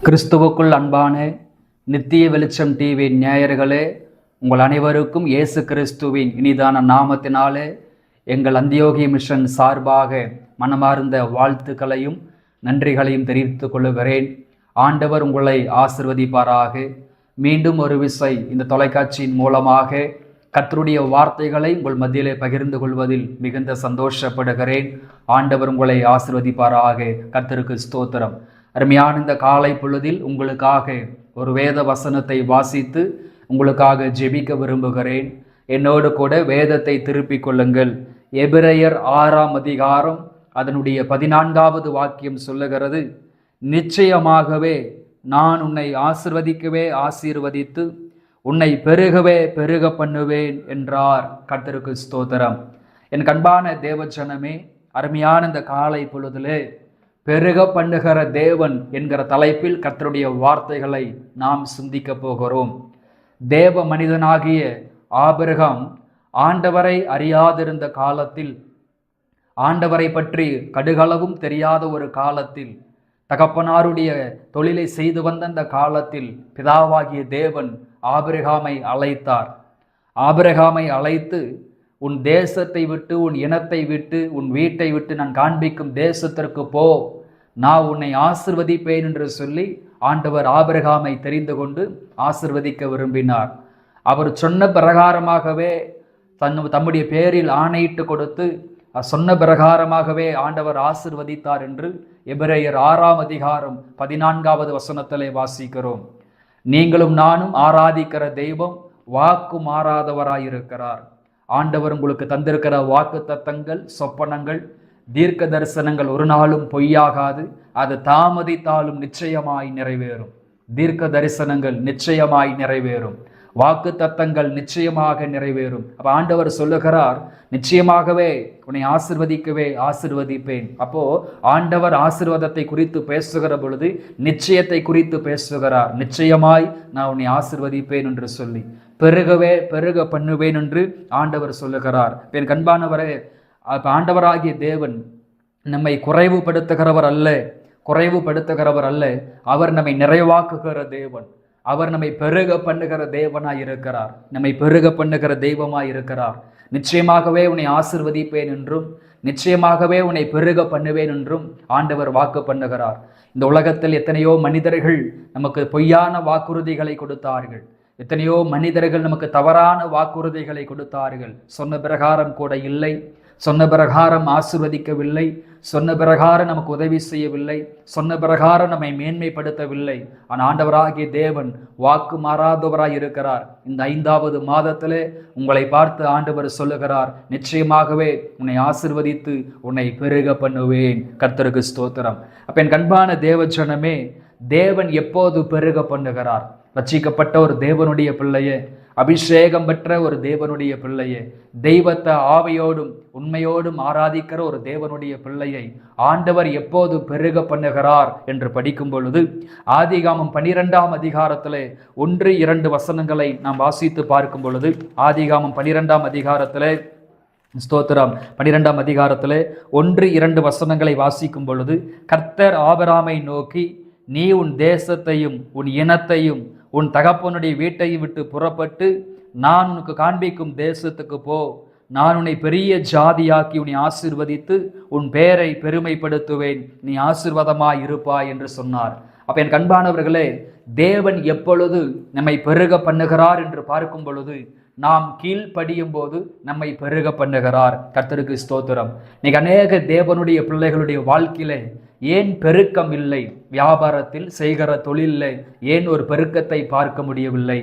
கிறிஸ்துவுக்குள் அன்பான நித்திய வெளிச்சம் டிவி நேயர்களே, உங்கள் அனைவருக்கும் இயேசு கிறிஸ்துவின் இனிதான நாமத்தினாலே எங்கள் அந்தியோகிய மிஷன் சார்பாக மனமார்ந்த வாழ்த்துக்களையும் நன்றிகளையும் தெரிவித்துக் கொள்கிறேன். ஆண்டவர் உங்களை ஆசிர்வதிப்பாராக. மீண்டும் ஒரு விசை இந்த தொலைக்காட்சியின் மூலமாக கர்த்தருடைய வார்த்தைகளை உங்கள் மத்தியிலே பகிர்ந்து கொள்வதில் மிகுந்த சந்தோஷப்படுகிறேன். ஆண்டவர் உங்களை ஆசிர்வதிப்பாராக. கர்த்தருக்கு ஸ்தோத்திரம். அருமையான இந்த காலை பொழுதில் உங்களுக்காக ஒரு வேத வசனத்தை வாசித்து உங்களுக்காக ஜெபிக்க விரும்புகிறேன். என்னோடு கூட வேதத்தை திருப்பிக் கொள்ளுங்கள். எபிரெயர் 6ஆம் அதிகாரம் அதனுடைய 14வது வாக்கியம் சொல்லுகிறது, நிச்சயமாகவே நான் உன்னை ஆசிர்வதிக்கவே ஆசீர்வதித்து உன்னை பெருகவே பெருக பண்ணுவேன் என்றார். கர்த்தருக்கு ஸ்தோத்திரம். என் கண்பான தேவஜனமே, அருமையான இந்த காலை பொழுதிலே பெருக பண்ணுகிற தேவன் என்கிற தலைப்பில் கர்த்தருடைய வார்த்தைகளை நாம் சிந்திக்க போகிறோம். தேவ மனிதனாகிய ஆபிரகாம் ஆண்டவரை அறியாதிருந்த காலத்தில், ஆண்டவரை பற்றி கடுகளவும் தெரியாத ஒரு காலத்தில், தகப்பனாருடைய தொழிலை செய்து வந்த அந்த காலத்தில் பிதாவாகிய தேவன் ஆபிரகாமை அழைத்தார். ஆபிரகாமை அழைத்து, உன் தேசத்தை விட்டு, உன் இனத்தை விட்டு, உன் வீட்டை விட்டு நான் காண்பிக்கும் தேசத்திற்கு போ, நான் உன்னை ஆசிர்வதிப்பேன் என்று சொல்லி ஆண்டவர் ஆபிரகாமை தெரிந்து கொண்டு ஆசிர்வதிக்க விரும்பினார். அவர் சொன்ன பிரகாரமாகவே தம்முடைய பேரில் ஆணையிட்டு கொடுத்து சொன்ன பிரகாரமாகவே ஆண்டவர் ஆசிர்வதித்தார் என்று எபிரெயர் 6ஆம் அதிகாரம் 14வது வசனத்திலே வாசிக்கிறோம். நீங்களும் நானும் ஆராதிக்கிற தெய்வம் வாக்கு மாறாதவராயிருக்கிறார். ஆண்டவர் உங்களுக்கு தந்திருக்கிற வாக்கு தத்தங்கள், சொப்பனங்கள், தீர்க்க தரிசனங்கள் ஒரு நாளும் பொய்யாகாது. அது தாமதித்தாலும் நிச்சயமாய் நிறைவேறும். தீர்க்க தரிசனங்கள் நிச்சயமாய் நிறைவேறும். வாக்கு தத்தங்கள் நிச்சயமாக நிறைவேறும். அப்ப ஆண்டவர் சொல்லுகிறார், நிச்சயமாகவே உன்னை ஆசிர்வதிக்கவே ஆசிர்வதிப்பேன். அப்போ ஆண்டவர் ஆசீர்வாதத்தை குறித்து பேசுகிற பொழுது நிச்சயத்தை குறித்து பேசுகிறார். நிச்சயமாய் நான் உன்னை ஆசிர்வதிப்பேன் என்று சொல்லி பெருகவே பெருக பண்ணுவேன் என்று ஆண்டவர் சொல்லுகிறார். என் கண்பானவரே, ஆண்டவராகிய தேவன் நம்மை குறைவுபடுத்துகிறவர் அல்ல. அவர் நம்மை நிறைவாக்குகிற தேவன். அவர் நம்மை பெருக பண்ணுகிற தேவனாய் இருக்கிறார். நம்மை பெருக பண்ணுகிற தெய்வமாய் இருக்கிறார். நிச்சயமாகவே உன்னை ஆசிர்வதிப்பேன் என்றும் நிச்சயமாகவே உன்னை பெருக பண்ணுவேன் என்றும் ஆண்டவர் வாக்கு பண்ணுகிறார். இந்த உலகத்தில் எத்தனையோ மனிதர்கள் நமக்கு பொய்யான வாக்குறுதிகளை கொடுத்தார்கள். எத்தனையோ மனிதர்கள் நமக்கு தவறான வாக்குறுதிகளை கொடுத்தார்கள். சொன்ன பிரகாரம் கூட இல்லை, சொன்ன பிரகாரம் ஆசிர்வதிக்கவில்லை, சொன்ன பிரகாரம் நமக்கு உதவி செய்யவில்லை, சொன்ன பிரகாரம் நம்மை மேன்மைப்படுத்தவில்லை. ஆனால் ஆண்டவராகிய தேவன் வாக்கு மாறாதவராய் இருக்கிறார். இந்த 5வது மாதத்திலே உங்களை பார்த்து ஆண்டவர் சொல்லுகிறார், நிச்சயமாகவே உன்னை ஆசிர்வதித்து உன்னை பெருக பண்ணுவேன். கர்த்தருக்கு ஸ்தோத்திரம். அப்ப என் கண்பான தேவஜனமே, தேவன் எப்போது பெருக பண்ணுகிறார்? ரட்சிக்கப்பட்ட ஒரு தேவனுடைய பிள்ளையே, அபிஷேகம் பெற்ற ஒரு தேவனுடைய பிள்ளையே, தெய்வத்தை ஆவியோடும் உண்மையோடும் ஆராதிக்கிற ஒரு தேவனுடைய பிள்ளையை ஆண்டவர் எப்போது பெருக பண்ணுகிறார் என்று படிக்கும் பொழுது, ஆதிகாமம் 12ஆம் அதிகாரத்திலே 1-2 வசனங்களை நாம் வாசித்து பார்க்கும் பொழுது, ஆதிகாமம் 12ஆம் அதிகாரத்திலே ஸ்தோத்திரம் 12ஆம் அதிகாரத்திலே 1-2 வசனங்களை வாசிக்கும் பொழுது, கர்த்தர் ஆபிரகாமை நோக்கி, நீ உன் தேசத்தையும் உன் இனத்தையும் உன் தகப்பனுடைய வீட்டையும் விட்டு புறப்பட்டு நான் உனக்கு காண்பிக்கும் தேசத்துக்கு போ, நான் உன்னை பெரிய ஜாதியாக்கி உன்னை ஆசீர்வதித்து உன் பெயரை பெருமைப்படுத்துவேன், நீ ஆசீர்வாதமாய் இருப்பாய் என்று சொன்னார். அப்ப என் கண்பானவர்களே, தேவன் எப்பொழுது நம்மை பெருக பண்ணுகிறார் என்று பார்க்கும் பொழுது, நாம் கீழ்ப்படியும் போது நம்மை பெருக பண்ணுகிறார். கர்த்தருக்கு ஸ்தோத்திரம். இன்னைக்கு அநேக தேவனுடைய பிள்ளைகளுடைய வாழ்க்கையிலே ஏன் பெருக்கம் இல்லை? வியாபாரத்தில் செய்கிற தொழிலில் ஏன் ஒரு பெருக்கத்தை பார்க்க முடியவில்லை?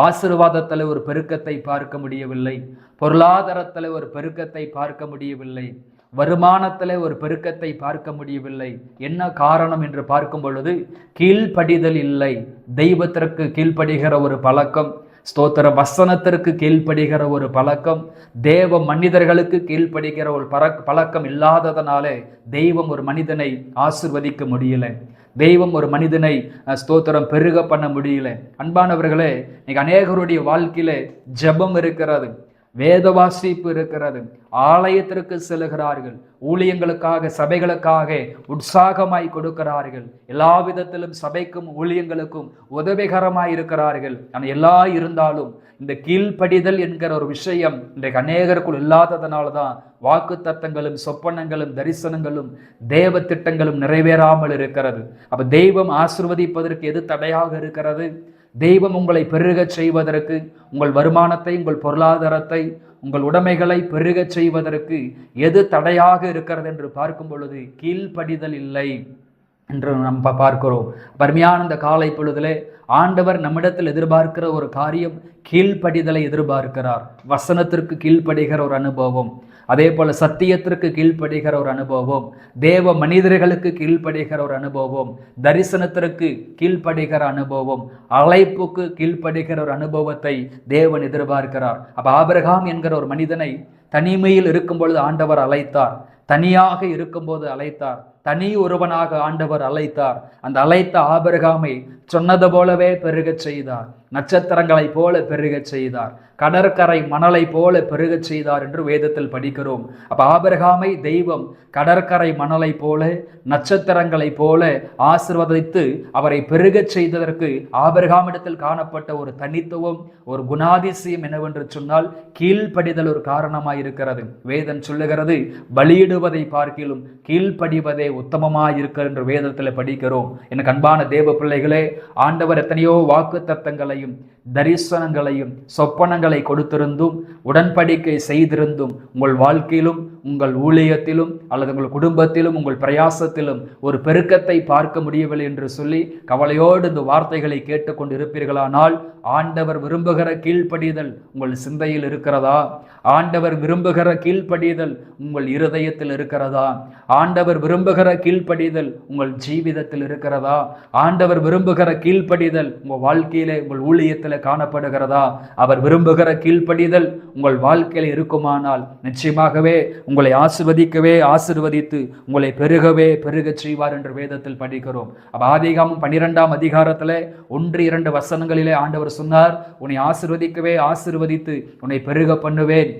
ஆசீர்வாதத்தில் ஒரு பெருக்கத்தை பார்க்க முடியவில்லை? பொருளாதாரத்தில் ஒரு பெருக்கத்தை பார்க்க முடியவில்லை? வருமானத்தில் ஒரு பெருக்கத்தை பார்க்க முடியவில்லை? என்ன காரணம் என்று பார்க்கும் பொழுது, கீழ்ப்படிதல் இல்லை. தெய்வத்திற்கு கீழ்ப்படுகிற ஒரு பழக்கம், ஸ்தோத்திர வசனத்திற்கு கீழ்ப்படுகிற ஒரு பழக்கம், தேவ மனிதர்களுக்கு கீழ்ப்படுகிற ஒரு பழக்கம் இல்லாததனாலே தெய்வம் ஒரு மனிதனை ஆசிர்வதிக்க முடியல. தெய்வம் ஒரு மனிதனை ஸ்தோத்திரம் பெருக பண்ண முடியல. அன்பானவர்களே, இன்னைக்கு அநேகருடைய வாழ்க்கையில ஜெபம் இருக்கிறது, வேத வாசிப்பு இருக்கிறது, ஆலயத்திற்கு செல்கிறார்கள், ஊழியங்களுக்காக சபைகளுக்காக உற்சாகமாய் கொடுக்கிறார்கள், எல்லா விதத்திலும் சபைக்கும் ஊழியங்களுக்கும் உதவிகரமாய் இருக்கிறார்கள். ஆனால் எல்லா இருந்தாலும் இந்த கீழ்ப்படிதல் என்கிற ஒரு விஷயம் இன்றைக்கு அநேகருக்குள் இல்லாததனால்தான் வாக்கு தத்தங்களும் சொப்பனங்களும் தரிசனங்களும் தேவ திட்டங்களும் நிறைவேறாமல் இருக்கிறது. அப்ப தெய்வம் ஆசீர்வதிப்பதற்கு எது தடையாக இருக்கிறது? தெய்வம் உங்களை பெருகச் செய்வதற்கு, உங்கள் வருமானத்தை, உங்கள் பொருளாதாரத்தை, உங்கள் உடைமைகளை பெருகச் செய்வதற்கு எது தடையாக இருக்கிறது என்று பார்க்கும் பொழுது கீழ்ப்படிதல் இல்லை என்று நம்ம பார்க்கிறோம். அருமையான இந்த காலை பொழுதிலே ஆண்டவர் நம்மிடத்தில் எதிர்பார்க்கிற ஒரு காரியம் கீழ்ப்படிதலை எதிர்பார்க்கிறார். வசனத்திற்கு கீழ்ப்படுகிற ஒரு அனுபவம், அதே போல சத்தியத்திற்கு கீழ்ப்படுகிற ஒரு அனுபவம், தேவ மனிதர்களுக்கு கீழ்ப்படுகிற ஒரு அனுபவம், தரிசனத்திற்கு கீழ்ப்படுகிற அனுபவம், அழைப்புக்கு கீழ்ப்படுகிற ஒரு அனுபவத்தை தேவன் எதிர்பார்க்கிறார். அப்ப ஆபிரகாம் என்கிற ஒரு மனிதனை தனிமையில் இருக்கும் பொழுது ஆண்டவர் அழைத்தார், தனியாக இருக்கும்போது அழைத்தார், தனி ஒருவனாக ஆண்டவர் அழைத்தார். அந்த அழைத்த ஆபிரகாமை சொன்னது போலவே பெருகச் செய்தார், நட்சத்திரங்களை போல பெருகச் செய்தார், கடற்கரை மணலை போல பெருகச் செய்தார் என்று வேதத்தில் படிக்கிறோம். அப்ப ஆபிரகாமை தெய்வம் கடற்கரை மணலை போல நட்சத்திரங்களை போல ஆசீர்வதித்து அவரை பெருகச் செய்ததற்கு ஆபிரகாமிடத்தில் காணப்பட்ட ஒரு தனித்துவம், ஒரு குணாதிசயம் என்னவென்று சொன்னால் கீழ்ப்படிதல் ஒரு காரணமாய் இருக்கிறது. வேதம் சொல்லுகிறது, பலியிடுவதை பார்க்கிலும் கீழ்ப்படிவதே உத்தமமாய் இருக்கிற என்று வேதத்தில் படிக்கிறோம். எனக்கு அன்பான தேவ பிள்ளைகளே, ஆண்டவர் எத்தனையோ வாக்கு தத்தங்களையும் தரிசனங்களையும் சொப்பனங்களை கொடுத்திருந்தும் உடன்படிக்கை செய்திருந்தும் உங்கள் வாழ்க்கையிலும் உங்கள் ஊழியத்திலும் அல்லது உங்கள் குடும்பத்திலும் உங்கள் பிரயாசத்திலும் ஒரு பெருக்கத்தை பார்க்க முடியவில்லை என்று சொல்லி கவலையோடு இந்த வார்த்தைகளை கேட்டுக்கொண்டு இருப்பீர்களானால் ஆண்டவர் விரும்புகிற கீழ்ப்படிதல் உங்கள் சிந்தையில் இருக்கிறதா? ஆண்டவர் விரும்புகிற கீழ்ப்படிதல் உங்கள் இருதயத்தில் இருக்கிறதா? ஆண்டவர் விரும்புகிற கீழ்ப்படிதல் உங்கள் ஜீவிதத்தில் இருக்கிறதா? ஆண்டவர் விரும்புகிற கீழ்ப்படிதல் உங்கள் வாழ்க்கையிலே உங்கள் ஊழியத்தில் காணப்படுகிறதா? அவர் விரும்புகிற கீழ்ப்படிதல் உங்கள் வாழ்க்கையில் இருக்குமானால் நிச்சயமாகவே உங்களை ஆசீர்வதித்து உங்களை பெருகச் செய்வார் என்று வேதத்தில் படிக்கிறோம். அப்ப ஆதிகாமம் 12ஆம் அதிகாரத்தில் 1-2 வசனங்களிலே ஆண்டவர் சொன்னார், உன்னை ஆசீர்வதித்து உன்னை பெருக பண்ணுவேன்,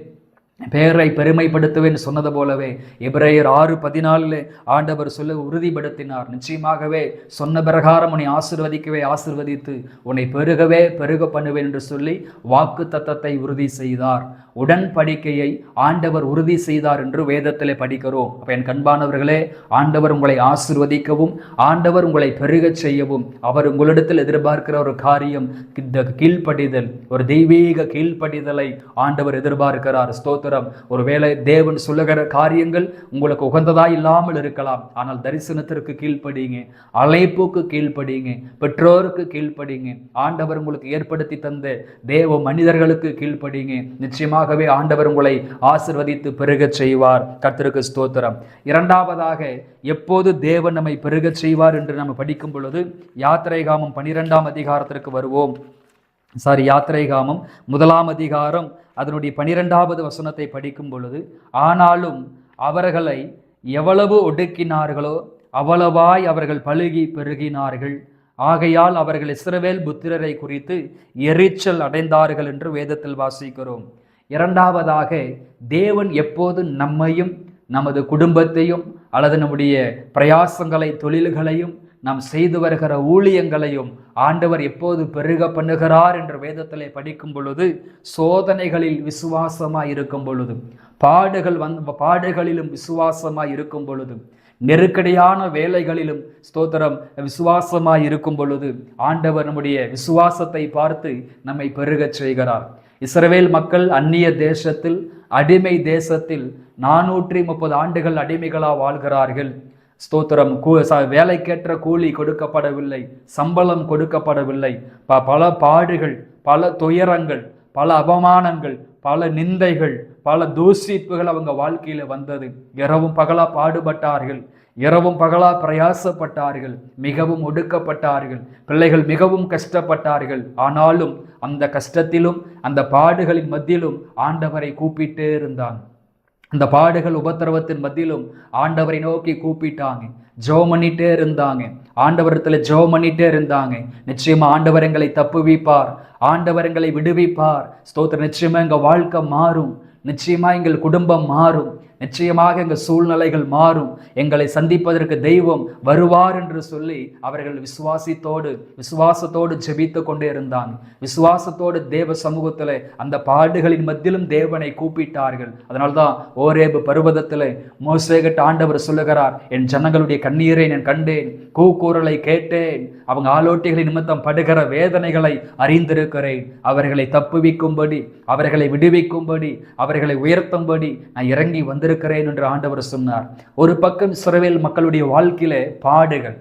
பெயரை பெருமைப்படுத்துவேன் சொன்னது போலவே எபிரேயர் 6:14 ஆண்டவர் சொல்ல உறுதிப்படுத்தினார். நிச்சயமாகவே சொன்ன பிரகாரம் உன்னை ஆசீர்வதித்து உன்னை பெருக பண்ணுவேன் என்று சொல்லி வாக்கு தத்தத்தை உறுதி செய்தார். உடன்படிக்கையை ஆண்டவர் உறுதி செய்தார் என்று வேதத்திலே படிக்கிறோம். அப்ப என் கண்பானவர்களே, ஆண்டவர் உங்களை ஆசீர்வதிக்கவும் ஆண்டவர் உங்களை பெருகச் செய்யவும் அவர் உங்களிடத்தில் எதிர்பார்க்கிற ஒரு காரியம் இந்த கீழ்ப்படிதல், ஒரு தெய்வீக கீழ்ப்படிதலை ஆண்டவர் எதிர்பார்க்கிறார். ஸ்தோத்திரம். ஒருவேளை தேவன் சொல்லுகிற காரியங்கள் உங்களுக்கு உகந்ததா இல்லாமல் இருக்கலாம், ஆனால் தரிசனத்திற்கு கீழ்ப்படிங்க, அழைப்புக்கு கீழ்ப்படிங்க, பெற்றோருக்கு கீழ்ப்படிங்க, ஆண்டவர் உங்களுக்கு ஏற்படுத்தி தந்த தேவ மனிதர்களுக்கு கீழ்ப்படிங்க. நிச்சயமாகவே ஆண்டவர் உங்களை ஆசீர்வதித்து பெருகச் செய்வார். கர்த்தருக்கு ஸ்தோத்திரம். இரண்டாவதாக, எப்போது தேவன் நம்மை பெருகச் செய்வார் என்று நம்ம படிக்கும் பொழுது யாத்திரைகாமம் 12ஆம் அதிகாரத்திற்கு வருவோம். யாத்திரைகாமம் 1ஆம் அதிகாரம் அதனுடைய 12வது வசனத்தை படிக்கும் பொழுது, ஆனாலும் அவர்களை எவ்வளவு ஒடுக்கினார்களோ அவ்வளவாய் அவர்கள் பலுகி பெருகினார்கள், ஆகையால் அவர்கள் இஸ்ரவேல் புத்திரரை குறித்து எரிச்சல் அடைந்தார்கள் என்று வேதத்தில் வாசிக்கிறோம். இரண்டாவதாக, தேவன் எப்போது நம்மையும் நமது குடும்பத்தையும் அல்லது நம்முடைய பிரயாசங்களை தொழில்களையும் நாம் செய்து வருகிற ஊழியங்களையும் ஆண்டவர் எப்போது பெருக பண்ணுகிறார் என்று வேதத்திலே படிக்கும் பொழுது, சோதனைகளில் விசுவாசமாய் இருக்கும் பொழுது, பாடுகளிலும் விசுவாசமாய் இருக்கும் பொழுது, நெருக்கடியான வேலைகளிலும் ஸ்தோத்திரம் விசுவாசமாய் இருக்கும் பொழுது ஆண்டவர் நம்முடைய விசுவாசத்தை பார்த்து நம்மை பெருகச் செய்கிறார். இஸ்ரவேல் மக்கள் அந்நிய தேசத்தில், அடிமை தேசத்தில் 430 ஆண்டுகள் அடிமைகளா வாழ்கிறார்கள். ஸ்தோத்திரம். வேலைக்கேற்ற கூலி கொடுக்கப்படவில்லை, சம்பளம் கொடுக்கப்படவில்லை, பல பாடுகள், பல துயரங்கள், பல அவமானங்கள், பல நிந்தைகள், பல தூசிப்புகள் அவங்க வாழ்க்கையில வந்தது. இரவும் பகலா பாடுபட்டார்கள், இரவும் பகலா பிரயாசப்பட்டார்கள், மிகவும் ஒடுக்கப்பட்டார்கள், பிள்ளைகள் மிகவும் கஷ்டப்பட்டார்கள். ஆனாலும் அந்த கஷ்டத்திலும் அந்த பாடுகளின் மத்தியிலும் ஆண்டவரை கூப்பிட்டே இருந்தான். இந்த பாடுகள் உபத்திரவத்தின் மத்தியிலும் ஆண்டவரை நோக்கி கூப்பிட்டாங்க, ஜெபம் பண்ணிட்டே இருந்தாங்க, ஆண்டவரத்துல ஜெபம் பண்ணிட்டே இருந்தாங்க. நிச்சயமா ஆண்டவர் எங்களை தப்புவிப்பார், ஆண்டவர் எங்களை விடுவிப்பார். ஸ்தோத்திரம். நிச்சயமா எங்க வாழ்க்கை மாறும், நிச்சயமா எங்கள் குடும்பம் மாறும், நிச்சயமாக எங்கள் சூழ்நிலைகள் மாறும், எங்களை சந்திப்பதற்கு தெய்வம் வருவார் என்று சொல்லி அவர்கள் விசுவாசத்தோடு ஜெபித்து கொண்டே இருந்தாங்க. விசுவாசத்தோடு தேவ சமூகத்தில் அந்த பாடுகளின் மத்தியிலும் தேவனை கூப்பிட்டார்கள். அதனால்தான் ஓரேபு பர்வதத்தில் மோசேகிட்ட ஆண்டவர் சொல்லுகிறார், என் ஜனங்களுடைய கண்ணீரை நான் கண்டேன், கூக்குரலை கேட்டேன், அவங்க ஆலோட்டிகளின் நிமித்தம் படுகிற வேதனைகளை அறிந்திருக்கிறேன். அவர்களை தப்புவிக்கும்படி, அவர்களை விடுவிக்கும்படி, அவர்களை உயர்த்தும்படி நான் இறங்கி வந்திருக்கிறேன் என்று ஆண்டவர் சொன்னார். ஒரு பக்கம் இஸ்ரவேல் மக்களுடைய வாழ்க்கையிலே பாடுகள்,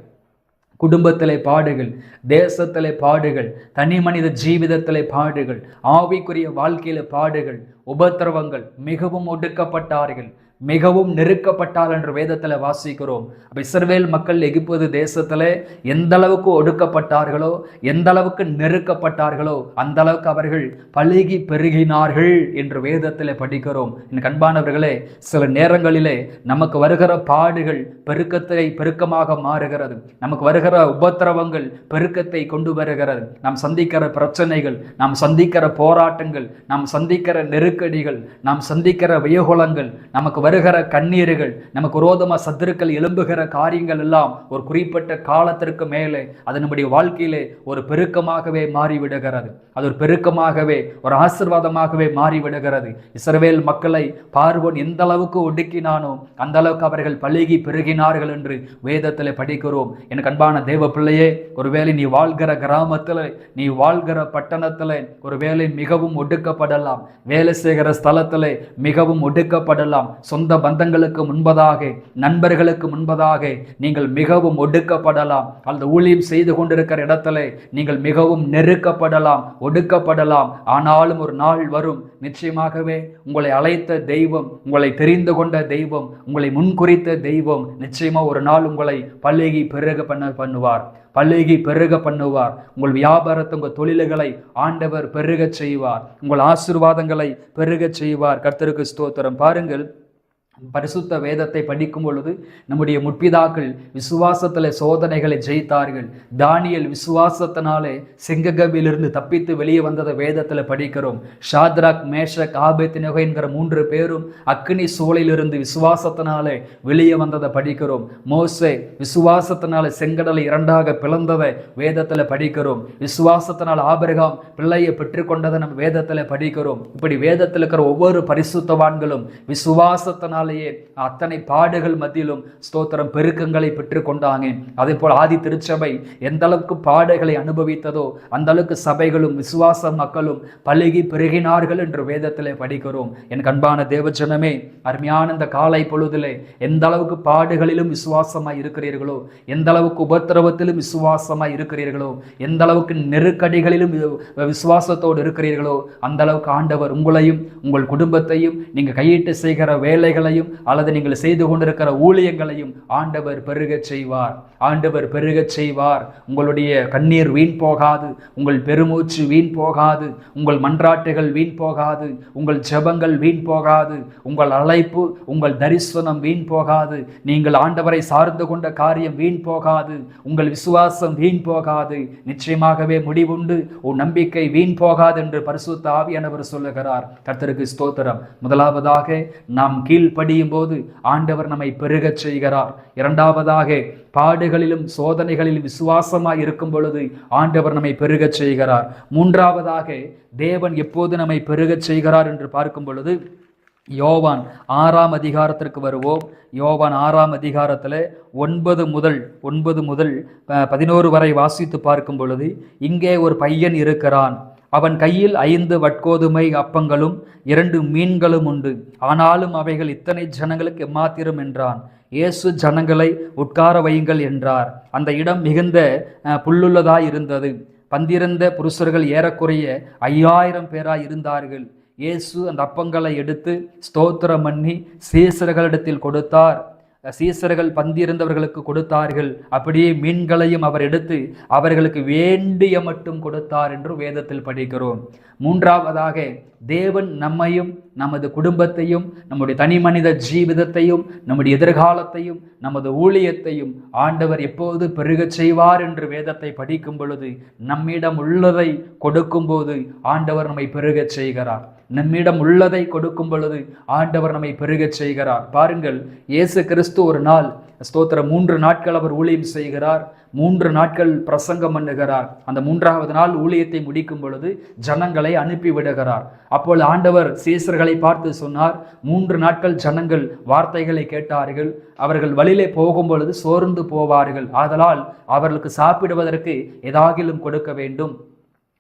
குடும்பத்திலே பாடுகள், தேசத்திலே பாடுகள், தனி மனித ஜீவிதத்திலே பாடுகள், ஆவிக்குரிய வாழ்க்கையில பாடுகள், உபத்திரவங்கள், மிகவும் ஒடுக்கப்பட்டார்கள், மிகவும் நெருக்கப்பட்டார் என்று வேதத்தில் வாசிக்கிறோம். அப்ப இஸ்ரவேல் மக்கள் எகிப்து தேசத்துல எந்த அளவுக்கு ஒடுக்கப்பட்டார்களோ, எந்த அளவுக்கு நெருக்கப்பட்டார்களோ, அந்த அளவுக்கு அவர்கள் பழுகி பெருகினார்கள் என்று வேதத்தில் படிக்கிறோம். என் கண்பானவர்களே, சில நேரங்களிலே நமக்கு வருகிற பாடுகள் பெருக்கமாக மாறுகிறது, நமக்கு வருகிற உபத்திரவங்கள் பெருக்கத்தை கொண்டு வருகிறது. நாம் சந்திக்கிற பிரச்சனைகள், நாம் சந்திக்கிற போராட்டங்கள், நாம் சந்திக்கிற நெருக்கடிகள், நாம் சந்திக்கிற வியகுலங்கள், நமக்கு வருகிற கண்ணீர்கள், நமக்கு விரோதமா சத்துருக்கள் எழும்புகிற காரியங்கள் எல்லாம் ஒரு குறிப்பிட்ட காலத்திற்கு மேலே அது நம்முடைய வாழ்க்கையிலே ஒரு பெருக்கமாகவே மாறிவிடுகிறது. அது ஒரு பெருக்கமாகவே, ஒரு ஆசீர்வாதமாகவே மாறிவிடுகிறது. இஸ்ரவேல் மக்களை பார்வோன் எந்த அளவுக்கு ஒடுக்கினானோ அந்த அளவுக்கு அவர்கள் பழுகி பெருகினார்கள் என்று வேதத்தில் படிக்கிறோம். எனக்கு அன்பான தேவ பிள்ளையே, ஒருவேளை நீ வாழ்கிற கிராமத்தில், நீ வாழ்கிற பட்டணத்தில் ஒருவேளை மிகவும் ஒடுக்கப்படலாம், வேலை செய்கிற ஸ்தலத்தில் மிகவும் ஒடுக்கப்படலாம், சொந்த பந்தங்களுக்கு முன்பதாக, நண்பர்களுக்கு முன்பதாக நீங்கள் மிகவும் ஒடுக்கப்படலாம், அல்லது ஊழியம் செய்து கொண்டிருக்கிற இடத்துல நீங்கள் மிகவும் நெருக்கப்படலாம், ஒடுக்கப்படலாம். ஆனாலும் ஒரு நாள் வரும், நிச்சயமாகவே உங்களை அழைத்த தெய்வம், உங்களை தெரிந்து கொண்ட தெய்வம், உங்களை முன்குறித்த தெய்வம் நிச்சயமா ஒரு நாள் உங்களை பழுகி பெருக பண்ணுவார், பழுகி பெருக பண்ணுவார். உங்கள் வியாபாரத்தை, உங்கள் தொழில்களை ஆண்டவர் பெருக செய்வார், உங்கள் ஆசீர்வாதங்களை பெருக செய்வார். கர்த்தருக்கு ஸ்தோத்திரம். பாருங்கள், பரிசுத்த வேதத்தை படிக்கும் பொழுது நம்முடைய முற்பிதாக்கள் விசுவாசத்தில் சோதனைகளை ஜெயித்தார்கள். தானியேல் விசுவாசத்தினாலே சிங்ககவிலிருந்து தப்பித்து வெளியே வந்ததை வேதத்தில் படிக்கிறோம். ஷாத்ராக், மேஷக், ஆபேத்நேகோ என்கிற 3 பேரும் அக்னி சூளையிலிருந்து விசுவாசத்தினாலே வெளியே வந்ததை படிக்கிறோம். மோசே விசுவாசத்தினாலே செங்கடலை 2ஆக பிளந்ததை வேதத்தில் படிக்கிறோம். விசுவாசத்தினால் ஆபிரகாம் பிள்ளையை பெற்றுக்கொண்டதை நம்ம வேதத்தில் படிக்கிறோம். இப்படி வேதத்தில் இருக்கிற ஒவ்வொரு பரிசுத்தவான்களும் விசுவாசத்தினால் அத்தனை பாடுகள் மத்தியிலும் ஸ்தோத்திரம் பெருக்கங்களை பெற்றுக் கொண்டாங்க. அதே போல் ஆதி திருச்சபை எந்த அளவுக்கு பாடுகளை அனுபவித்ததோ அந்த அளவுக்கு சபைகளும் விசுவாச மக்களும் பழுகி பெருகினார்கள் என்று வேதத்திலே படிக்கிறோம். என் அன்பான தேவஜனமே, அருமையான இந்த காலை பொழுதிலே எந்த அளவுக்கு பாடுகளிலும் விசுவாசமாய் இருக்கிறீர்களோ, எந்த அளவுக்கு உபத்திரவத்திலும் விசுவாசமாய் இருக்கிறீர்களோ, எந்த அளவுக்கு நெருக்கடிகளிலும் விசுவாசத்தோடு இருக்கிறீர்களோ அந்த அளவுக்கு ஆண்டவர் உங்களையும் உங்கள் குடும்பத்தையும் நீங்க கையிட்டு செய்கிற வேலைகளையும் அல்லது நீங்கள் செய்து கொண்டிருக்கிற ஊழியங்களையும் ஆண்டவர் பெருகச் செய்வார், ஆண்டவர் பெருகச் செய்வார். உங்களுடைய கண்ணீர் வீண் போகாது, உங்கள் பெருமூச்சு வீண் போகாது, உங்கள் மன்றாட்டுகள் வீண் போகாது, உங்கள் ஜெபங்கள் வீண் போகாது, உங்கள் அழைப்பு, உங்கள் தரிசனம் வீண் போகாது, நீங்கள் ஆண்டவரை சார்ந்து கொண்ட காரியம் வீண் போகாது, உங்கள் விசுவாசம் வீண் போகாது. நிச்சயமாகவே முடிவுண்டு, உன் நம்பிக்கை வீண் போகாது என்று பரிசுத்த ஆவியானவர் சொல்லுகிறார். கர்த்தருக்கு ஸ்தோத்திரம். முதலாவதாக நாம் கீழ்ப்படியும் போது ஆண்டவர் நம்மை பெருகச் செய்கிறார். இரண்டாவதாக பாடுகளிலும் சோதனைகளிலும் விசுவாசமாய் இருக்கும் பொழுது ஆண்டவர் நம்மை பெருகச் செய்கிறார். மூன்றாவதாக தேவன் எப்போது நம்மை பெருகச் செய்கிறார் என்று பார்க்கும் பொழுது யோவான் 6ஆம் அதிகாரத்திற்கு வருவோம். யோவான் 6ஆம் அதிகாரத்தில் 9 முதல் 11 வரை வாசித்து பார்க்கும் பொழுது, இங்கே ஒரு பையன் இருக்கிறான், அவன் கையில் 5 வட்கோதுமை அப்பங்களும் 2 மீன்களும் உண்டு, ஆனாலும் அவைகள் இத்தனை ஜனங்களுக்கு எம்மாத்திரம் என்றான். இயேசு ஜனங்களை உட்கார வையுங்கள் என்றார். அந்த இடம் மிகுந்த புல்லுள்ளதாய் இருந்தது. 12 புருஷர்கள் ஏறக்குறைய 5000 பேராய் இருந்தார்கள். இயேசு அந்த அப்பங்களை எடுத்து ஸ்தோத்திரம் பண்ணி சீசர்களிடத்தில் கொடுத்தார். சீசர்கள் பந்தியிருந்தவர்களுக்கு கொடுத்தார்கள். அப்படியே மீன்களையும் அவர் எடுத்து அவர்களுக்கு வேண்டிய மட்டும் கொடுத்தார் என்று வேதத்தில் படிக்கிறோம். மூன்றாவதாக, தேவன் நம்மையும் நமது குடும்பத்தையும் நம்முடைய தனி மனித ஜீவிதத்தையும் நம்முடைய எதிர்காலத்தையும் நமது ஊழியத்தையும் ஆண்டவர் எப்போது பெருகச் செய்வார் என்று வேதத்தை படிக்கும் பொழுது, நம்மிடம் உள்ளதை கொடுக்கும் போது ஆண்டவர் நம்மை பெருகச் செய்கிறார். நம்மிடம் உள்ளதை கொடுக்கும் பொழுது ஆண்டவர் நம்மை பெருகச் செய்கிறார். பாருங்கள், இயேசு கிறிஸ்து ஒரு நாள் ஸ்தோத்திரம் 3 நாட்கள் அவர் ஊழியம் செய்கிறார். 3 நாட்கள் பிரசங்கம் பண்ணுகிறார். அந்த 3வது நாள் ஊழியத்தை முடிக்கும் பொழுது ஜனங்களை அனுப்பி விடுகிறார். அப்பொழுது ஆண்டவர் சீசர்களை பார்த்து சொன்னார், 3 நாட்கள் ஜனங்கள் வார்த்தைகளை கேட்டார்கள். அவர்கள் வழியிலே போகும் பொழுது சோர்ந்து போவார்கள். ஆதலால் அவர்களுக்கு சாப்பிடுவதற்கு ஏதாகிலும் கொடுக்க வேண்டும்,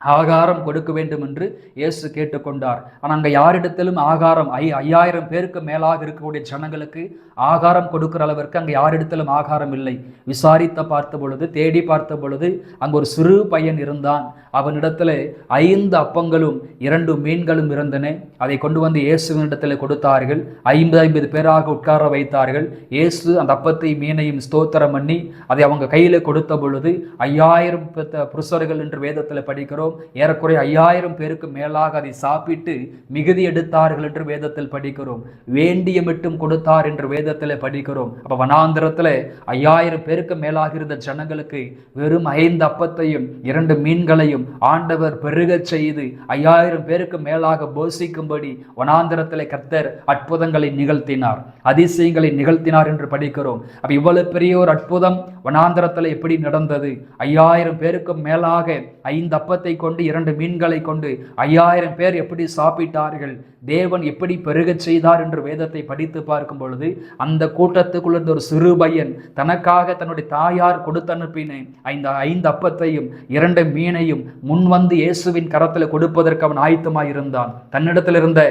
ஆகாரம் கொடுக்க வேண்டும் என்று இயேசு கேட்டுக்கொண்டார். ஆனால் அங்கே யாரிடத்திலும் ஆகாரம் 5000 பேருக்கு மேலாக இருக்கக்கூடிய ஜனங்களுக்கு ஆகாரம் கொடுக்கிற அளவிற்கு அங்கே யாரிடத்திலும் ஆகாரம் இல்லை. விசாரித்த பார்த்த பொழுது, தேடி பார்த்த பொழுது அங்கு ஒரு சிறு பையன் இருந்தான். அவனிடத்தில் 5 அப்பங்களும் 2 மீன்களும் இருந்தன. அதை கொண்டு வந்து இயேசுவினிடத்தில் கொடுத்தார்கள். 50 பேராக உட்கார வைத்தார்கள். இயேசு அந்த அப்பத்தை மீனையும் ஸ்தோத்திரம் பண்ணி அதை அவங்க கையில் கொடுத்த பொழுது 5000 புருஷர்கள் என்று வேதத்தில் படிக்கிறோம். ஏறக்குறைய 5000 பேருக்கு மேலாக அதை சாப்பிட்டு மிகுதி எடுத்தார்கள் என்று வேதத்தில் படிக்கிறோம். வேண்டிய மட்டும் கொடுத்தார் என்று வேதத்தில் படிக்கிறோம். அப்ப வனாந்திரத்தில் 5000 பேருக்கு மேலாக இருந்த ஜனங்களுக்கு வெறும் 5 அப்பத்தையும் 2 மீன்களையும் ஆண்டவர் பெருகச் செய்து 5000 பேருக்கு மேலாக போஷிக்கும்படி வனாந்திரத்தில் கர்த்தர் அற்புதங்களை நிகழ்த்தினார், அதிசயங்களை நிகழ்த்தினார் என்று படிக்கிறோம். அப்ப இவ்வளவு பெரிய ஒரு அற்புதம் வனாந்திரத்தில் எப்படி நடந்தது? 5000 பேருக்கு மேலாக 5 அப்பத்தை கொண்டு 2 மீன்களை கொண்டு 5000 பேர் எப்படி சாப்பிட்டார்கள்? தேவன் எப்படி பெருகச் செய்தார் என்று வேதத்தை படித்து பார்க்கும் பொழுது, அந்த கூட்டத்துக்குள்ள இருந்த ஒரு சிறு பையன் தனக்காக தன்னுடைய தாயார் கொடுத்து அனுப்பின 5 அப்பத்தையும் 2 மீனையும் முன் வந்து இயேசுவின் கரத்தில் கொடுப்பதற்கு அவன் ஆயத்தமாய் இருந்தான். தன்னிடத்தில் இருந்த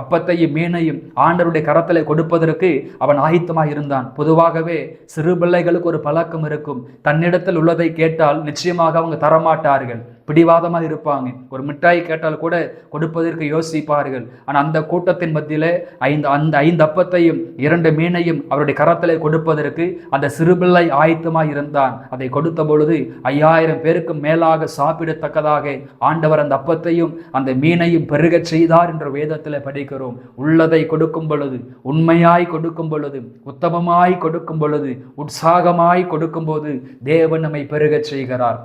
அப்பத்தையும் மீனையும் ஆண்டவருடைய கரத்தில் கொடுப்பதற்கு அவன் ஆயத்தமாய் இருந்தான். பொதுவாகவே சிறு பிள்ளைகளுக்கு ஒரு பழக்கம் இருக்கும். தன்னிடத்தில் உள்ளதை கேட்டால் நிச்சயமாக அவங்க தரமாட்டார்கள், பிடிவாதமாக இருப்பாங்க. ஒரு மிட்டாய் கேட்டால் கூட கொடுப்பதற்கு யோசிப்பார்கள். ஆனால் அந்த கூட்டத்தின் மத்தியில் அந்த 5 அப்பத்தையும் 2 மீனையும் அவருடைய கரத்திலே கொடுப்பதற்கு அந்த சிறுபிள்ளை ஆயத்தமாக இருந்தான். அதை கொடுத்த பொழுது 5000 பேருக்கு மேலாக சாப்பிடத்தக்கதாக ஆண்டவர் அந்த அப்பத்தையும் அந்த மீனையும் பெருகச் செய்தார் என்று வேதத்தில் படிக்கிறோம். உள்ளதை கொடுக்கும் பொழுது, உண்மையாய் கொடுக்கும் பொழுது, உத்தமமாய் கொடுக்கும் பொழுது, உற்சாகமாய் கொடுக்கும் போது தேவன் நம்மை பெருகச் செய்கிறார்,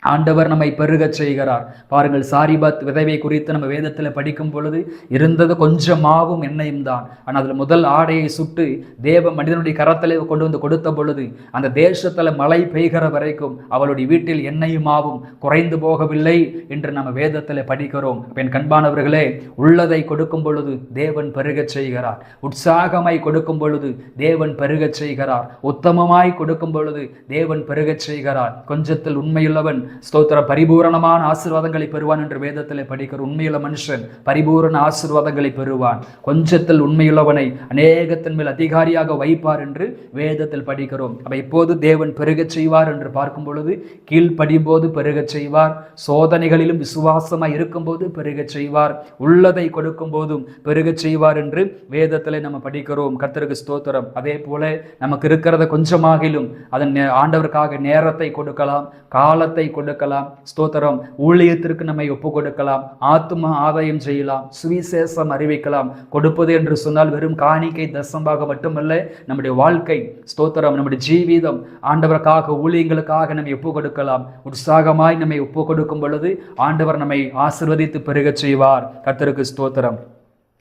ஆண்டவர் நம்மை பெருகச் செய்கிறார். பாருங்கள், சாரிபாத் விதவை குறித்து நம்ம வேதத்தில் படிக்கும் பொழுது இருந்தது கொஞ்சம் மாவும் எண்ணெயும் தான். ஆனால் அதில் முதல் ஆடையை சுட்டு தேவ மனிதனுடைய கரத்தில் கொண்டு வந்து கொடுத்த பொழுது அந்த தேசத்தில் மழை பெய்கிற வரைக்கும் அவளுடைய வீட்டில் எண்ணெயும் மாவும் குறைந்து போகவில்லை என்று நம்ம வேதத்தில் படிக்கிறோம். என் கண்பானவர்களே, உள்ளதை கொடுக்கும் பொழுது தேவன் பெருகச் செய்கிறார், உற்சாகமாய் கொடுக்கும் பொழுது தேவன் பெருகச் செய்கிறார், உத்தமமாய் கொடுக்கும் பொழுது தேவன் பெருகச் செய்கிறார். கொஞ்சத்தில் உண்மையுள்ளவன் ஸ்தோத்திர பரிபூரணமான ஆசீர்வாதங்களை பெறுவான் என்று வேதத்தில் படிக்கிற உண்மையுள்ள மனுஷன் பரிபூரண ஆசீர்வாதங்களை பெறுவான். கொஞ்சத்தில் உண்மையுள்ளவனை அநேகத்தின் மேல் அதிகாரியாக வைப்பார் என்று வேதத்தில் படிக்கிறோம். அப்ப எப்போது தேவன் பெருகச் செய்வார் என்று பார்க்கும் பொழுது, கீழ்ப்படியும் போது பெருகச் செய்வார், சோதனைகளிலும் விசுவாசமாய் இருக்கும் போது பெருகச் செய்வார், உள்ளதை கொடுக்கும் போதும் பெருகச் செய்வார் என்று வேதத்தில் நம்ம படிக்கிறோம். கர்த்தருக்கு ஸ்தோத்திரம். அதே போல நமக்கு இருக்கிறத கொஞ்சமாகிலும் அதன் ஆண்டவருக்காக நேரத்தை கொடுக்கலாம், காலத்தை கொடுக்கலாம், ஸ்தோத்திரம், ஊழியத்திற்கு நம்மை ஒப்பு கொடுக்கலாம், ஆத்தும ஆதாயம் செய்யலாம், சுவிசேஷம் அறிவிக்கலாம். கொடுப்பது என்று சொன்னால் வெறும் காணிக்கை தசமாக மட்டுமல்ல, நம்முடைய வாழ்க்கை, ஸ்தோத்திரம், நம்முடைய ஜீவிதம் ஆண்டவருக்காக ஊழியங்களுக்காக நம்மை ஒப்பு கொடுக்கலாம். உற்சாகமாய் நம்மை ஒப்பு கொடுக்கும் பொழுது ஆண்டவர் நம்மை ஆசீர்வதித்து பெருகச் செய்வார். கர்த்தருக்கு ஸ்தோத்திரம்.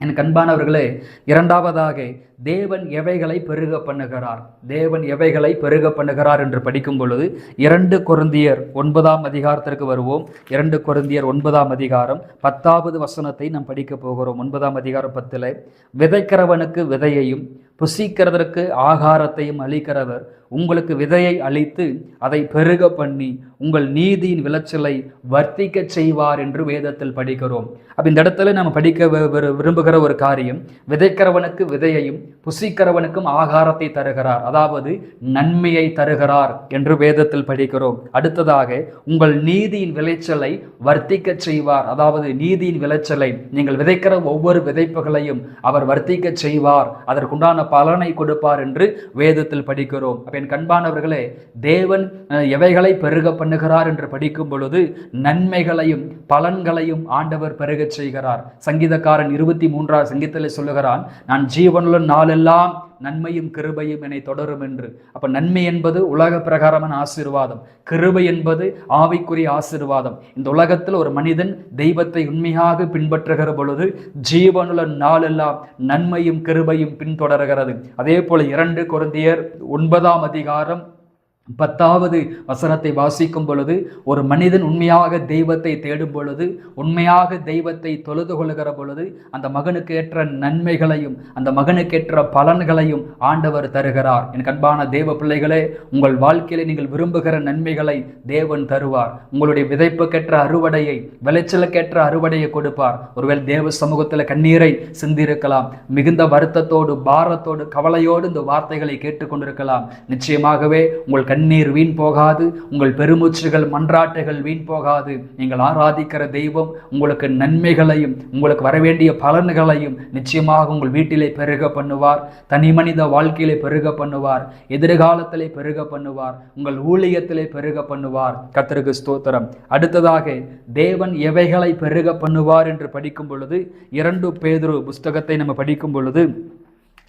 என் கண்பானவர்களே, இரண்டாவதாக தேவன் எவைகளை பெருக பண்ணுகிறார், தேவன் எவைகளை பெருக பண்ணுகிறார் என்று படிக்கும் பொழுது 2 கொரிந்தியர் 9ஆம் அதிகாரத்திற்கு வருவோம். 2 கொரிந்தியர் 9ஆம் அதிகாரம் 10வது வசனத்தை நாம் படிக்க போகிறோம். 9ஆம் அதிகாரம் 10. விதைக்கிறவனுக்கு விதையையும் புசிக்கிறதற்கு ஆகாரத்தையும் அளிக்கிறவர் உங்களுக்கு விதையை அளித்து அதை பெருக பண்ணி உங்கள் நீதியின் விளைச்சலை வர்த்திக்க செய்வார் என்று வேதத்தில் படிக்கிறோம். அப்ப இந்த இடத்துல நம்ம படிக்க விரும்புகிற ஒரு காரியம், விதைக்கிறவனுக்கு விதையையும் புசிக்கிறவனுக்கும் ஆகாரத்தை தருகிறார், அதாவது நன்மையை தருகிறார் என்று வேதத்தில் படிக்கிறோம். அடுத்ததாக உங்கள் நீதியின் விளைச்சலை வர்த்திக்க செய்வார், அதாவது நீதியின் விளைச்சலை நீங்கள் விதைக்கிற ஒவ்வொரு விதைப்புகளையும் அவர் வர்த்திக்க செய்வார், அதற்குண்டான பலனை கொடுப்பார் என்று வேதத்தில் படிக்கிறோம். அப்ப என் கண்பானவர்களே, தேவன் எவைகளை பெருக பண்ணுகிறார் என்று படிக்கும் பொழுது நன்மைகளையும் பலன்களையும் ஆண்டவர் பெருக செய்கிறார். சங்கீதக்காரன் 23ஆம் சங்கீதத்தில் சொல்லுகிறான், நான் ஜீவனுள்ள நாளெல்லாம் நன்மையும் கிருபையும் என்னை தொடரும் என்று. அப்ப நன்மை என்பது உலக பிரகாரமான ஆசீர்வாதம், கிருபை என்பது ஆவிக்குரிய ஆசீர்வாதம். இந்த உலகத்தில் ஒரு மனிதன் தெய்வத்தை உண்மையாக பின்பற்றுகிற பொழுது ஜீவனுள்ள நாளெல்லாம் நன்மையும் கிருபையும் பின்தொடர்கிறது. அதே போல 2 கொரிந்தியர் 9ஆம் அதிகாரம் 10வது வசனத்தை வாசிக்கும் பொழுது, ஒரு மனிதன் உண்மையாக தெய்வத்தை தேடும் பொழுது, உண்மையாக தெய்வத்தை தொழுது கொள்ளுகிற பொழுது, அந்த மகனுக்கு ஏற்ற நன்மைகளையும் அந்த மகனுக்கேற்ற பலன்களையும் ஆண்டவர் தருகிறார். என் அன்பான தேவ பிள்ளைகளே, உங்கள் வாழ்க்கையில நீங்கள் விரும்புகிற நன்மைகளை தேவன் தருவார். உங்களுடைய விதைப்புக்கேற்ற அறுவடையை, விளைச்சலுக்கேற்ற அறுவடையை கொடுப்பார். ஒருவேளை தேவ சமூகத்தில் கண்ணீரை சிந்திருக்கலாம், மிகுந்த வருத்தத்தோடு பாரத்தோடு கவலையோடு இந்த வார்த்தைகளை கேட்டுக்கொண்டிருக்கலாம். நிச்சயமாகவே உங்கள் கண்ணீர் வீண் போகாது, உங்கள் பெருமூச்சுகள் மன்றாட்டுகள் வீண் போகாது. நீங்கள் ஆராதிக்கிற தெய்வம் உங்களுக்கு நன்மைகளையும் உங்களுக்கு வரவேண்டிய பலன்களையும் நிச்சயமாக உங்கள் வீட்டிலே பெருக பண்ணுவார், தனி மனித வாழ்க்கையிலே பெருக பண்ணுவார், எதிர்காலத்திலே பெருக பண்ணுவார், உங்கள் ஊழியத்திலே பெருக பண்ணுவார். கர்த்தருக்கு ஸ்தோத்திரம். அடுத்ததாக தேவன் எவைகளை பெருக பண்ணுவார் என்று படிக்கும் பொழுது 2 பேதுரு புஸ்தகத்தை நம்ம படிக்கும் பொழுது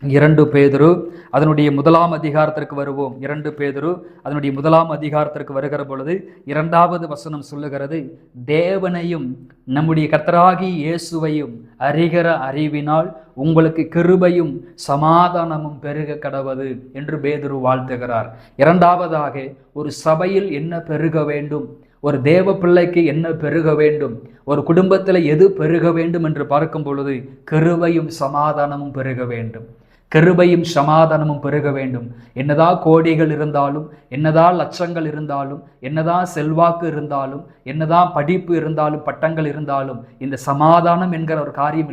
2 பேதுரு அதனுடைய 1ஆம் அதிகாரத்திற்கு வருவோம். 2 பேதுரு அதனுடைய 1ஆம் அதிகாரத்திற்கு வருகிற பொழுது 2வது வசனம் சொல்லுகிறது, தேவனையும் நம்முடைய கர்த்தராகிய இயேசுவையும் அறிகிற அறிவினால் உங்களுக்கு கிருபையும் சமாதானமும் பெருக கடவது என்று பேதுரு வாழ்த்துகிறார். 2வதாக ஒரு சபையில் என்ன பெருக வேண்டும், ஒரு தேவ பிள்ளைக்கு என்ன பெருக வேண்டும், ஒரு குடும்பத்தில் எது பெருக வேண்டும் என்று பார்க்கும் பொழுது கிருபையும் சமாதானமும் பெருக வேண்டும். கிருபையும் சமாதானமும் பெருக வேண்டும். என்னதான் கோடிகள் இருந்தாலும், என்னதான் லட்சங்கள் இருந்தாலும், என்னதான் செல்வாக்கு இருந்தாலும், என்னதான் படிப்பு இருந்தாலும், பட்டங்கள் இருந்தாலும், இந்த சமாதானம் என்கிற ஒரு காரியம்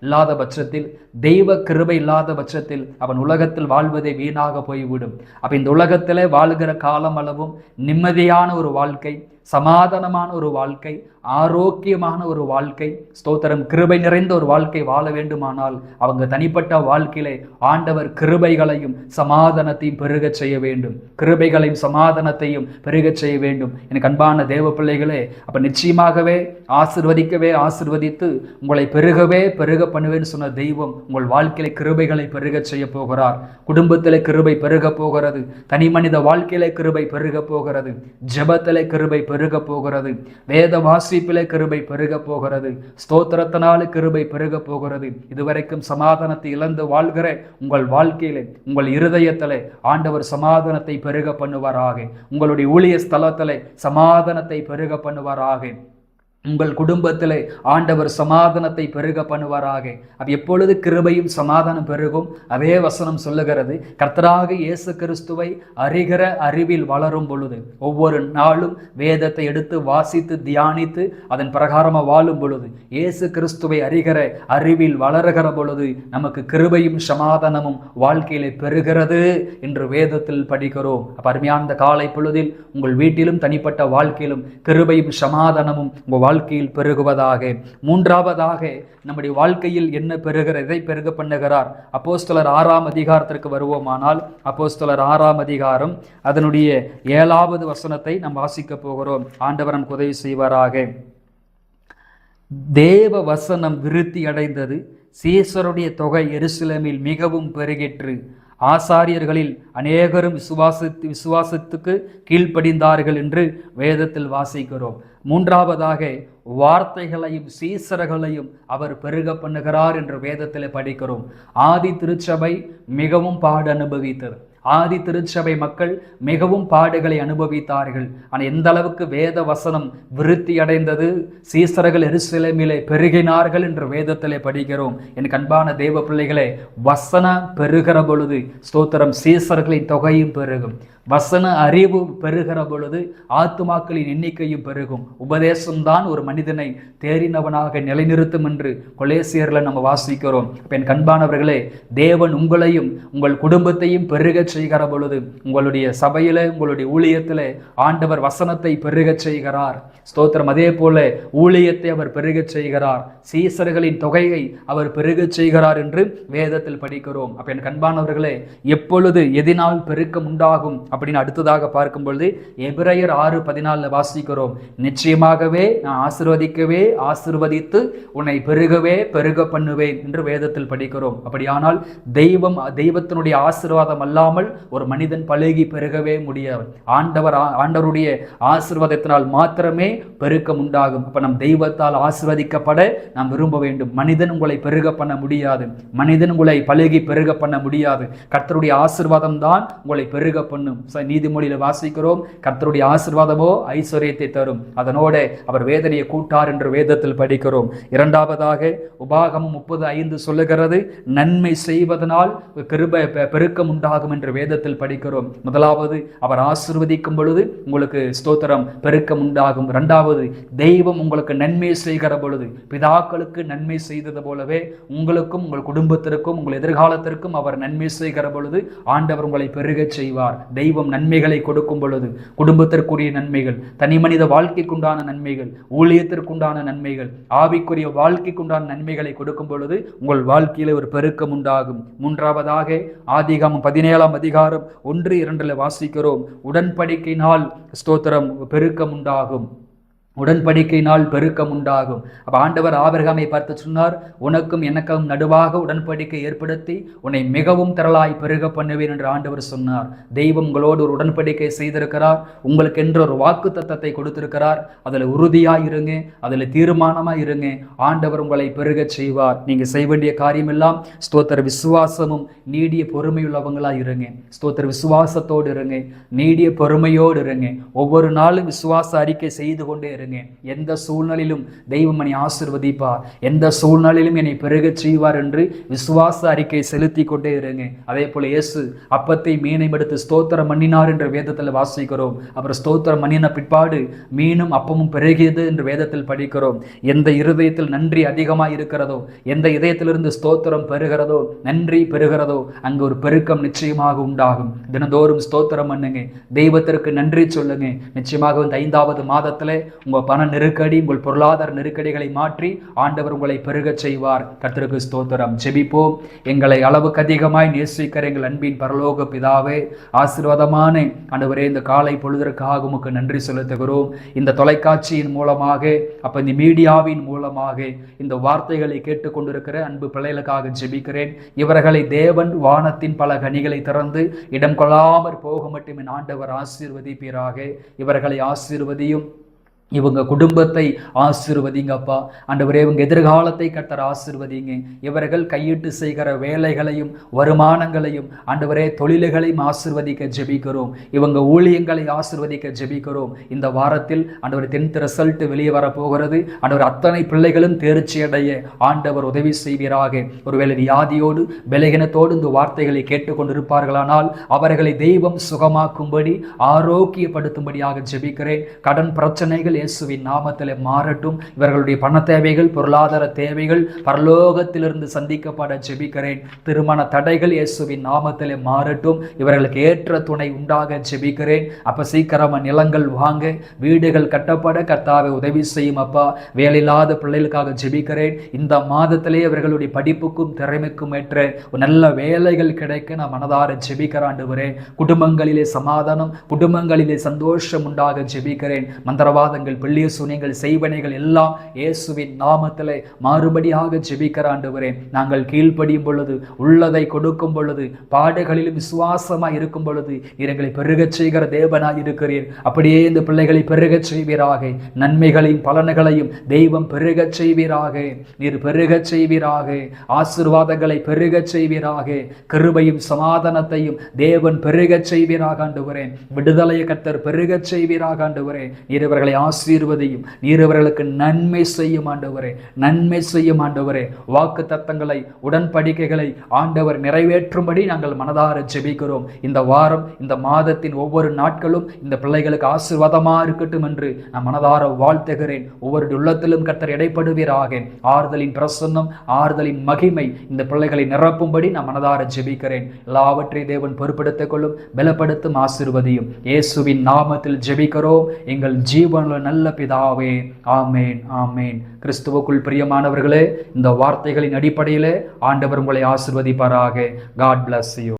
இல்லாத பட்சத்தில், தெய்வ கிருபை இல்லாத பட்சத்தில் அவன் உலகத்தில் வாழ்வதே வீணாக போய்விடும். அப்ப இந்த உலகத்திலே வாழ்கிற காலம் அளவும் நிம்மதியான ஒரு வாழ்க்கை, சமாதானமான ஒரு வாழ்க்கை, ஆரோக்கியமான ஒரு வாழ்க்கை, ஸ்தோத்திரம், கிருபை நிறைந்த ஒரு வாழ்க்கை வாழ வேண்டுமானால் அவங்க தனிப்பட்ட வாழ்க்கையிலே ஆண்டவர் கிருபைகளையும் சமாதானத்தையும் பெருக செய்ய வேண்டும், கிருபைகளையும் சமாதானத்தையும் பெருக செய்ய வேண்டும். எனக்கு அன்பான தேவ பிள்ளைகளே, அப்ப நிச்சயமாகவே ஆசிர்வதித்து உங்களை பெருக பண்ணுவேன்னு சொன்ன தெய்வம் உங்கள் வாழ்க்கையில கிருபைகளை பெருக செய்ய போகிறார். குடும்பத்திலே கிருபை பெருக போகிறது, தனி மனித வாழ்க்கையிலே கிருபை பெருக போகிறது, ஜெபத்திலே கிருபை பெருக போகிறது, வேத வாசிப்பிலே கிருபை பெருக போகிறது, ஸ்தோத்திரத்தினால கிருபை பெருக போகிறது. இதுவரைக்கும் சமாதானத்தை இழந்து வாழ்கிற உங்கள் வாழ்க்கையிலே, உங்கள் இருதயத்திலே ஆண்டவர் சமாதானத்தை பெருக பண்ணுவாராக. உங்களுடைய ஊழிய ஸ்தலத்திலே சமாதானத்தை பெருக பண்ணுவாராக. உங்கள் குடும்பத்திலே ஆண்டவர் சமாதானத்தை பெருக பண்ணுவாராக. அது எப்பொழுது கிருபையும் சமாதானம் பெருகும்? அதே வசனம் சொல்லுகிறது, கர்த்தராக இயேசு கிறிஸ்துவை அறிகிற அறிவில் வளரும் பொழுது, ஒவ்வொரு நாளும் வேதத்தை எடுத்து வாசித்து தியானித்து அதன் பிரகாரமாக வாழும் பொழுது, இயேசு கிறிஸ்துவை அறிகிற அறிவில் வளருகிற பொழுது நமக்கு கிருபையும் சமாதானமும் வாழ்க்கையிலே பெருகிறது என்று வேதத்தில் படிக்கிறோம். அப்ப அருமையான காலை பொழுதில் உங்கள் வீட்டிலும் தனிப்பட்ட வாழ்க்கையிலும் கிருபையும் சமாதானமும் உங்கள் வாழ்க்கையில் பெருகுவதாக. 3வதாக நம்முடைய வாழ்க்கையில் என்ன பெருகிற, எதை பெருக பண்ணுகிறார்? அப்போஸ்தலர் 6ஆம் அதிகாரத்திற்கு வருவோமானால், அப்போஸ்தலர் 6ஆம் அதிகாரம் அதனுடைய 7வது வசனத்தை நாம் வாசிக்க போகிறோம். ஆண்டவர் நமக்கு உதவி செய்வாராக. தேவ வசனம் விருத்தி அடைந்தது, சீசருடைய தொகை எருசலேமில் மிகவும் பெருகிற்று, ஆசாரியர்களில் அநேகரும் விசுவாசத்துக்கு கீழ்ப்படிந்தார்கள் என்று வேதத்தில் வாசிக்கிறோம். 3வதாக வார்த்தைகளையும் சீசர்களையும் அவர் பெருக பண்ணுகிறார் என்று வேதத்தில் படிக்கிறோம். ஆதி திருச்சபை மிகவும் பாடு அனுபவித்தது. ஆதி திருச்சபை மக்கள் மிகவும் பாடுகளை அனுபவித்தார்கள். ஆனால் எந்த அளவுக்கு வேத வசனம் விருத்தி அடைந்தது, சீசர்கள் எருசலேமிலே பெருகினார்கள் என்று வேதத்திலே படிக்கிறோம். எனக்கு அன்பான தேவ பிள்ளைகளே, வசனம் பெருகிற பொழுது ஸ்தோத்திரம், சீசர்களின் தொகையும் பெருகும். வசன அறிவு பெருகிற பொழுது ஆத்துமாக்களின் எண்ணிக்கையும் பெருகும். உபதேசம்தான் ஒரு மனிதனை தேறினவனாக நிலைநிறுத்தும் என்று கொலேசியர்ல நம்ம வாசிக்கிறோம். என் கண்பானவர்களே, தேவன் உங்களையும் உங்கள் குடும்பத்தையும் பெருகச் செய்கிற பொழுது, உங்களுடைய சபையில உங்களுடைய ஊழியத்தில ஆண்டவர் வசனத்தை பெருகச் செய்கிறார். ஸ்தோத்திரம். அதே போல ஊழியத்தை அவர் பெருகச் செய்கிறார். சீசர்களின் தொகையை அவர் பெருகச் செய்கிறார் என்று வேதத்தில் படிக்கிறோம். அப்ப என் கண்பானவர்களே, எப்பொழுது எதினால் பெருக்கம் உண்டாகும் அப்படின்னு அடுத்ததாக பார்க்கும் பொழுது எபிரேயர் 6:14 வாசிக்கிறோம். நிச்சயமாகவே நான் ஆசீர்வதிக்கவே ஆசீர்வதித்து உன்னை பெருகவே பெருக பண்ணுவேன் என்று வேதத்தில் படிக்கிறோம். அப்படியானால் தெய்வத்தினுடைய ஆசீர்வாதம் அல்லாமல் ஒரு மனிதன் பழுகி பெருகவே முடியாது. ஆண்டவருடைய ஆசீர்வாதத்தினால் மாத்திரமே பெருக்கம் உண்டாகும். அப்ப நம் தெய்வத்தால் ஆசீர்வதிக்கப்பட நாம் விரும்ப வேண்டும். மனிதன் உங்களை பெருக பண்ண முடியாது. மனிதன் உங்களை பழுகி பெருக பண்ண முடியாது. கர்த்தருடைய ஆசீர்வாதம் தான் உங்களை பெருக பண்ணும். நீதிமொழியில வாசிக்கிறோம், கர்த்தருடைய ஆசீர்வாதமோ ஐஸ்வர்யத்தை தரும், அதனோட அவர் வேதனையை கூட்டார் என்று வேதத்தில் படிக்கிறோம். இரண்டாவதாக உபாகமம் 30:5 சொல்லுகிறது, நன்மை செய்வதனால் கிருபை பெருக்கம் உண்டாகும் என்று வேதத்தில் படிக்கிறோம். முதலாவது, அவர் ஆசீர்வதிக்கும் பொழுது உங்களுக்கு ஸ்தோத்திரம் பெருக்கம் உண்டாகும். இரண்டாவது, தெய்வம் உங்களுக்கு நன்மை செய்கிற பொழுது, பிதாக்களுக்கு நன்மை செய்தது போலவே உங்களுக்கும் உங்கள் குடும்பத்திற்கும் உங்கள் எதிர்காலத்திற்கும் அவர் நன்மை செய்கிற பொழுது ஆண்டவர் உங்களை பெருகச் செய்வார். தெய்வம் நன்மைகளை கொடுக்கும் பொழுது, குடும்பத்திற்குரிய நன்மைகள், தனி மனித வாழ்க்கைக்குண்டான நன்மைகள், ஊழியத்திற்குண்டான நன்மைகள், ஆவிக்குரிய வாழ்க்கைக்குண்டான நன்மைகளை கொடுக்கும் பொழுது உங்கள் வாழ்க்கையில ஒரு பெருக்கம் உண்டாகும். மூன்றாவதாக ஆதிகாமம் 17:1-2 வாசிக்கிறோம், உடன்படிக்கையினால் ஸ்தோத்திரம் பெருக்கம் உண்டாகும். உடன்படிக்கையினால் பெருக்கம் உண்டாகும். அப்ப ஆண்டவர் ஆபிரகாமை பார்த்து சொன்னார், உனக்கும் எனக்கும் நடுவாக உடன்படிக்கை ஏற்படுத்தி உன்னை மிகவும் திரளாய் பெருக பண்ணுவேன் என்று ஆண்டவர் சொன்னார். தெய்வம் உங்களோடு ஒரு உடன்படிக்கை செய்திருக்கிறார். உங்களுக்கு என்று ஒரு வாக்கு தத்தத்தை கொடுத்திருக்கிறார். அதில் உறுதியாய் இருங்க, அதில் தீர்மானமாய் இருங்க. ஆண்டவர் உங்களை பெருக செய்வார். நீங்க செய்ய வேண்டிய காரியம் எல்லாம் ஸ்தோத்திர விசுவாசமும் நீடிய பொறுமையுள்ளவங்களா இருங்க. ஸ்தோத்திர விசுவாசத்தோடு இருங்க, நீடிய பொறுமையோடு இருங்க. ஒவ்வொரு நாளும் விசுவாச அறிக்கை செய்து கொண்டே இருங்க. எந்த சூழ்நிலையிலும் தெய்வம் என்னை ஆசீர்வதிப்பார், எந்த சூழ்நிலையிலும் என்னை பெருகச் செய்வார் என்று விசுவாச அறிக்கை செலுத்தி கொண்டே இருங்க. அதே போல இயேசு அப்பத்தை மீனையும் எடுத்து ஸ்தோத்திரம் பண்ணினார் என்று வேதத்தில் வாசிக்கிறோம். அப்புறம் ஸ்தோத்திரம் பண்ணின பிற்பாடு மீனும் அப்பமும் பெருகியது என்று வேதத்தில் படிக்கிறோம். எந்த இருதயத்தில் நன்றி அதிகமாக இருக்கிறதோ, எந்த இதயத்திலிருந்து ஸ்தோத்திரம் பெறுகிறதோ, நன்றி பெறுகிறதோ, அங்கு ஒரு பெருக்கம் நிச்சயமாக உண்டாகும். தினந்தோறும் ஸ்தோத்திரம் பண்ணுங்க, தெய்வத்திற்கு நன்றி சொல்லுங்க. நிச்சயமாக இந்த 5வது மாதத்துல உங்க பண நெருக்கடி, உங்கள் பொருளாதார நெருக்கடிகளை மாற்றி ஆண்டவர் உங்களை பெருகச் செய்வார். கர்த்தருக்கு ஸ்தோத்திரம். ஜெபிப்போம். எங்களை அளவுக்கு அதிகமாய் நேசிக்கிற எங்கள் அன்பின் பரலோக பிதாவே, ஆசீர்வாதமான ஆண்டவரே, இந்த காலை பொழுதற்காக உமக்கு நன்றி செலுத்துகிறோம். இந்த தொலைக்காட்சியின் மூலமாக, அப்ப இந்த மீடியாவின் மூலமாக இந்த வார்த்தைகளை கேட்டுக்கொண்டிருக்கிற அன்பு பிள்ளைகளுக்காக ஜெபிக்கிறேன். இவர்களை தேவன் வானத்தின் பல கனிகளை திறந்து இடம் கொள்ளாமற் போக மட்டும் என் ஆண்டவர் ஆசீர்வதிப்பீராக. இவர்களை ஆசீர்வதியும், இவங்க குடும்பத்தை ஆசீர்வதிங்கப்பா. ஆண்டவரே, இவங்க எதிர்காலத்தை கர்த்தர் ஆசீர்வதிங்க. இவர்கள் கையிட்டு செய்கிற வேலைகளையும் வருமானங்களையும் ஆண்டவரே தொழில்களையும் ஆசீர்வதிக்க ஜெபிக்கிறோம். இவங்க ஊழியங்களை ஆசீர்வதிக்க ஜெபிக்கிறோம். இந்த வாரத்தில் ஆண்டவர் 10th ரிசல்ட் வெளியே வரப்போகிறது. ஆண்டவர் அத்தனை பிள்ளைகளும் தேர்ச்சி அடைய ஆண்டவர் உதவி செய்வீராக. ஒருவேளை வியாதியோடு பலகீனத்தோடு இந்த வார்த்தைகளை கேட்டுக்கொண்டிருப்பார்களானால் அவர்களை தெய்வம் சுகமாக்கும்படி ஆரோக்கியப்படுத்தும்படியாக ஜெபிக்கிறேன். கடன் பிரச்சனைகள் இயேசுவின் நாமத்தில் மாறட்டும். இவர்களுடைய பண தேவைகள், பொருளாதார தேவைகள் பரலோகத்திலிருந்து சந்திக்கப்பட ஜெபிக்கிறேன். திருமண தடைகள் இயேசுவின் நாமத்தில் மாறட்டும். இவர்களுக்கு ஏற்ற துணை உண்டாக ஜெபிக்கிறேன். அப்ப சீக்கிரமா நிலங்கள் வாங்க, வீடுகள் கட்டப்பட கர்த்தாவே உதவி செய்யும் அப்பா. வேலையில்லாத பிள்ளைகளுக்காக ஜெபிக்கிறேன். இந்த மாதத்திலே இவர்களுடைய படிப்புக்கும் திறமைக்கும் ஏற்ற நல்ல வேலைகள் கிடைக்க நான் மனதார ஜெபிக்கிறேன். ஆண்டவரே, குடும்பங்களிலே சமாதானம், குடும்பங்களிலே சந்தோஷம் உண்டாக ஜெபிக்கிறேன். மந்திரவாதங்கள், பிள்ளிய சூனியங்கள், செய்வனைகள் எல்லாம் இயேசுவின் நாமத்திலே மாறுபடியாக ஜெபிக்கிற ஆண்டவரே, நாங்கள் கீழ்ப்படியும் பொழுது, உள்ளதை கொடுக்கும் பொழுது, பாடுகளிலும் விசுவாசமாய் இருக்கும் பொழுது எங்களை பெருகச் செய்கிற தேவனாய் இருக்கிறீர். அப்படியே இந்த பிள்ளைகளை பெருகச் செய்வீராக. நன்மைகளையும் பலன்களையும் தெய்வம் பெருகச் செய்வீராக. நீர் பெருகச் செய்வீராக. ஆசீர்வாதங்களை பெருகச் செய்வீராக. கிருபையும் சமாதானத்தையும் தேவன் பெருகச் செய்வீராக ஆண்டவரே. விடுதலையை கர்த்தர் பெருகச் செய்வீராக ஆண்டவரே. நீர் இவர்களை ஆசீர்வதியும். நீர் அவர்களுக்கு நன்மை செய்யும் ஆண்டவரே, நன்மை செய்யும் ஆண்டவரே. வாக்கு தத்தங்களை, உடன்படிக்கைகளை ஆண்டவர் நிறைவேற்றும்படி நாங்கள் மனதார ஜெபிக்கிறோம். இந்த வாரம், இந்த மாதத்தின் ஒவ்வொரு நாட்களும் இந்த பிள்ளைகளுக்கு ஆசீர்வாதமா இருக்கட்டும் என்று நான் மனதார வாழ்த்துகிறேன். ஒவ்வொரு உள்ளத்திலும் கர்த்தர் இடைப்படுவீராக. ஆறுதலின் பிரசன்னம், ஆறுதலின் மகிமை இந்த பிள்ளைகளை நிரப்பும்படி நான் மனதார ஜெபிக்கிறேன். எல்லாவற்றையும் தேவன் பொறுப்படுத்திக் கொள்ளும், பலப்படுத்தும், ஆசீர்வதியும். இயேசுவின் நாமத்தில் ஜெபிக்கிறோம் எங்கள் ஜீவனுள்ள நல்ல பிதாவே. ஆமேன், ஆமேன். கிறிஸ்துவுக்குள் பிரியமானவர்களே, இந்த வார்த்தைகளின் அடிப்படையிலே ஆண்டவர் உங்களை ஆசீர்வதிப்பாராக. God bless you.